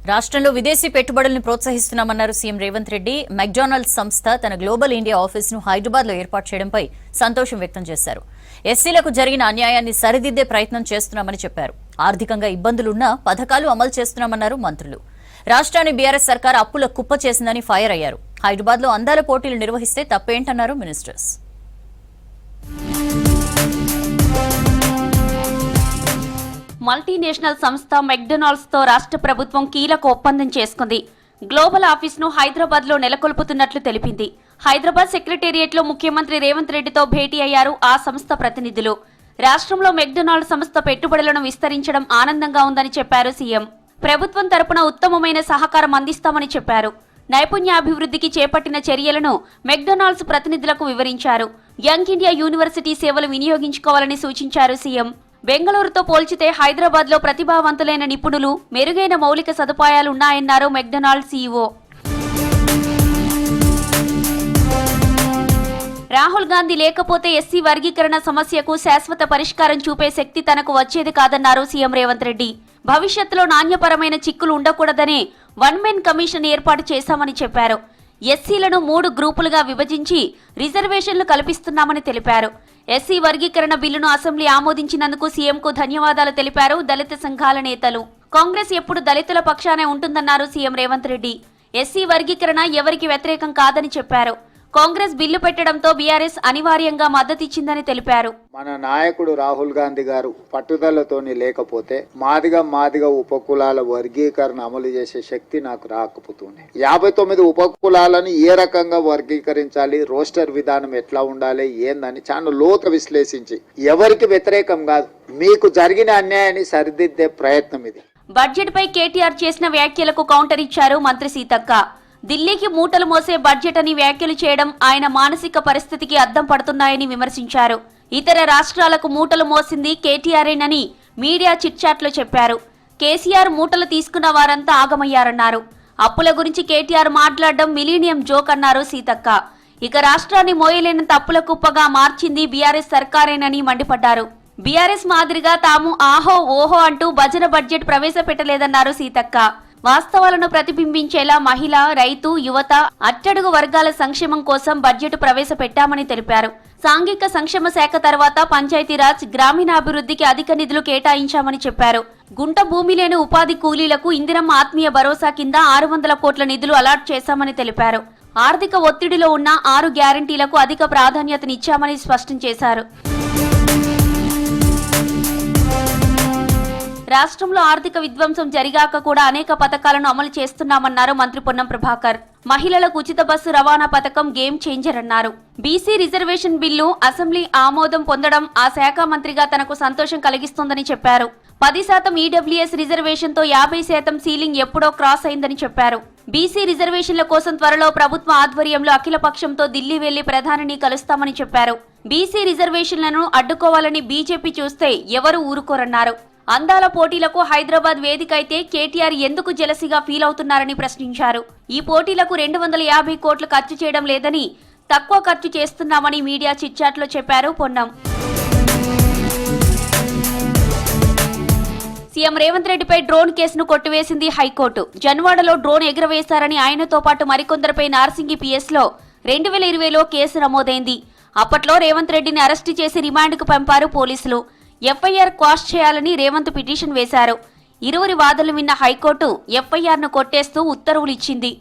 రాష్ట్రంలో విదేశీ పెట్టుబడులను ప్రోత్సహిస్తున్నామన్నారు సీఎం రేవంత్ రెడ్డి. మెక్డానల్డ్స్ సంస్థ తన గ్లోబల్ ఇండియా ఆఫీసును హైదరాబాద్లో ఏర్పాటు చేయడంపై సంతోషం వ్యక్తం చేశారు. ఎస్సీలకు జరిగిన అన్యాయాన్ని సరిదిద్దే ప్రయత్నం చేస్తున్నామని చెప్పారు. ఆర్థికంగా ఇబ్బందులున్నా పథకాలు అమలు చేస్తున్నామన్నారు మంత్రులు. రాష్ట్రాన్ని బీఆర్ఎస్ సర్కార్ అప్పుల కుప్ప చేసిందని ఫైర్ అయ్యారు. హైదరాబాద్లో అందాల పోటీలు నిర్వహిస్తే తప్పేంటన్నారు మినిస్టర్స్. మల్టీనేషనల్ సంస్థ మెక్డొనాల్డ్స్ తో రాష్ట్ర ప్రభుత్వం కీలక ఒప్పందం చేసుకుంది. గ్లోబల్ ఆఫీసును హైదరాబాద్ లో నెలకొల్పుతున్నట్లు తెలిపింది. హైదరాబాద్ సెక్రటేరియట్ లో ముఖ్యమంత్రి రేవంత్ రెడ్డితో భేటీ అయ్యారు ఆ సంస్థ ప్రతినిధులు. రాష్ట్రంలో మెక్డొనాల్డ్ సంస్థ పెట్టుబడులను విస్తరించడం ఆనందంగా ఉందని చెప్పారు సీఎం. ప్రభుత్వం తరపున ఉత్తమమైన సహకారం అందిస్తామని చెప్పారు. నైపుణ్యాభివృద్ధికి చేపట్టిన చర్యలను మెక్డొనాల్డ్స్ ప్రతినిధులకు వివరించారు. యంగ్ ఇండియా యూనివర్సిటీ సేవలు వినియోగించుకోవాలని సూచించారు సీఎం. బెంగళూరుతో పోల్చితే హైదరాబాద్ లో ప్రతిభావంతులైన నిపుణులు, మెరుగైన మౌలిక సదుపాయాలు ఉన్నాయన్నారు మెక్డొనాల్డ్ సీఈఓ. రాహుల్ గాంధీ లేకపోతే ఎస్సీ వర్గీకరణ సమస్యకు శాశ్వత పరిష్కారం చూపే శక్తి తనకు వచ్చేది కాదన్నారు సీఎం రేవంత్ రెడ్డి. భవిష్యత్తులో నాణ్యపరమైన చిక్కులు ఉండకూడదనే వన్ మెన్ కమిషన్ ఏర్పాటు చేశామని చెప్పారు. ఎస్సీలను 3 గ్రూపులుగా విభజించి రిజర్వేషన్లు కల్పిస్తున్నామని తెలిపారు. ఎస్సీ వర్గీకరణ బిల్లును అసెంబ్లీ ఆమోదించినందుకు సీఎంకు ధన్యవాదాలు తెలిపారు దళిత సంఘాల నేతలు. కాంగ్రెస్ ఎప్పుడు దళితుల పక్షానే ఉంటుందన్నారు సీఎం రేవంత్ రెడ్డి. ఎస్సీ వర్గీకరణ ఎవరికి వ్యతిరేకం కాదని చెప్పారు. కాంగ్రెస్ బిల్లు పెట్టడంతో బీఆర్ఎస్ అనివార్యంగా మద్దతిచ్చిందని తెలిపారు. మన నాయకుడు రాహుల్ గాంధీ గారు పట్టుదలతోని లేకపోతే మాదిగ ఉపకులాల వర్గీకరణ అమలు చేసే శక్తి నాకు రాకపోతుంది. 59 ఉపకులాలను ఏ రకంగా వర్గీకరించాలి, రోస్టర్ విధానం ఎట్లా ఉండాలి ఏందని చాలా లోతు విశ్లేషించి ఎవరికి వ్యతిరేకం కాదు, మీకు జరిగిన అన్యాయాన్ని సరిదిద్దే ప్రయత్నం ఇది. బడ్జెట్ పై కేటీఆర్ చేసిన వ్యాఖ్యలకు కౌంటర్ ఇచ్చారు మంత్రి సీతక్క. ఢిల్లీకి మూటలు మోసే బడ్జెట్ అని వ్యాఖ్యలు చేయడం ఆయన మానసిక పరిస్థితికి అద్దం పడుతున్నాయని విమర్శించారు. ఇతర రాష్ట్రాలకు మూటలు మోసింది కేటీఆర్ఏనని మీడియా చిట్చాట్లో చెప్పారు. కేసీఆర్ మూటలు తీసుకున్న వారంతా ఆగమయ్యారన్నారు. అప్పుల గురించి కేటీఆర్ మాట్లాడడం మిలీనియం జోక్ అన్నారు సీతక్క. ఇక రాష్ట్రాన్ని మోయలేనంత అప్పుల కుప్పగా మార్చింది బీఆర్ఎస్ సర్కారేనని మండిపడ్డారు. బీఆర్ఎస్ మాదిరిగా తాము ఆహో ఓహో అంటూ భజన బడ్జెట్ ప్రవేశపెట్టలేదన్నారు సీతక్క. వాస్తవాలను ప్రతిబింబించేలా మహిళ, రైతు, యువత, అట్టడుగు వర్గాల సంక్షేమం కోసం బడ్జెట్ ప్రవేశపెట్టామని తెలిపారు. సాంఘిక సంక్షేమ శాఖ తర్వాత పంచాయతీరాజ్, గ్రామీణాభివృద్ధికి అధిక నిధులు కేటాయించామని చెప్పారు. గుంట భూమి లేని ఉపాధి కూలీలకు ఇందిరమ్మ ఆత్మీయ భరోసా కింద 600 కోట్ల నిధులు అలాట్ చేశామని తెలిపారు. ఆర్థిక ఒత్తిడిలో ఉన్న 6 గ్యారంటీలకు అధిక ప్రాధాన్యతనిచ్చామని స్పష్టం చేశారు. రాష్ట్రంలో ఆర్థిక విధ్వంసం జరిగాక కూడా అనేక పథకాలను అమలు చేస్తున్నామన్నారు మంత్రి పొన్నం ప్రభాకర్. మహిళలకు ఉచిత బస్సు రవాణా పథకం గేమ్ చేంజర్ అన్నారు. బీసీ రిజర్వేషన్ బిల్లు అసెంబ్లీ ఆమోదం పొందడం ఆ శాఖ మంత్రిగా తనకు సంతోషం కలిగిస్తోందని చెప్పారు. 10% ఈడబ్ల్యూఎస్ రిజర్వేషన్ తో 50% సీలింగ్ ఎప్పుడో క్రాస్ అయిందని చెప్పారు. బీసీ రిజర్వేషన్ల కోసం త్వరలో ప్రభుత్వ ఆధ్వర్యంలో అఖిలపక్షంతో ఢిల్లీ వెళ్లి ప్రధానిని కలుస్తామని చెప్పారు. బీసీ రిజర్వేషన్లను అడ్డుకోవాలని బీజేపీ చూస్తే ఎవరూ ఊరుకోరన్నారు. అందాల పోటీలకు హైదరాబాద్ వేదిక అయితే కేటీఆర్ ఎందుకు జెలసీగా ఫీల్ అవుతున్నారని ప్రశ్నించారు. ఈ పోటీలకు 250 కోట్లు ఖర్చు చేయడం లేదని, తక్కువ ఖర్చు చేస్తున్నామని మీడియా చిట్చాట్లో చెప్పారు పొన్నం. సీఎం రేవంత్ రెడ్డిపై డ్రోన్ కేసును కొట్టివేసింది హైకోర్టు. జన్వాడలో డ్రోన్ ఎగురవేశారని ఆయనతో పాటు మరికొందరిపై నార్సింగి పిఎస్లో 2020లో కేసు నమోదైంది. అప్పట్లో రేవంత్ రెడ్డిని అరెస్టు చేసి రిమాండ్కు పంపారు పోలీసులు. ఎఫ్ఐఆర్ క్వాష్ చేయాలని రేవంత్ పిటిషన్ వేశారు. ఇరువురి వాదనలు విన్న హైకోర్టు ఎఫ్ఐఆర్ను కొట్టేస్తూ ఉత్తర్వులు ఇచ్చింది.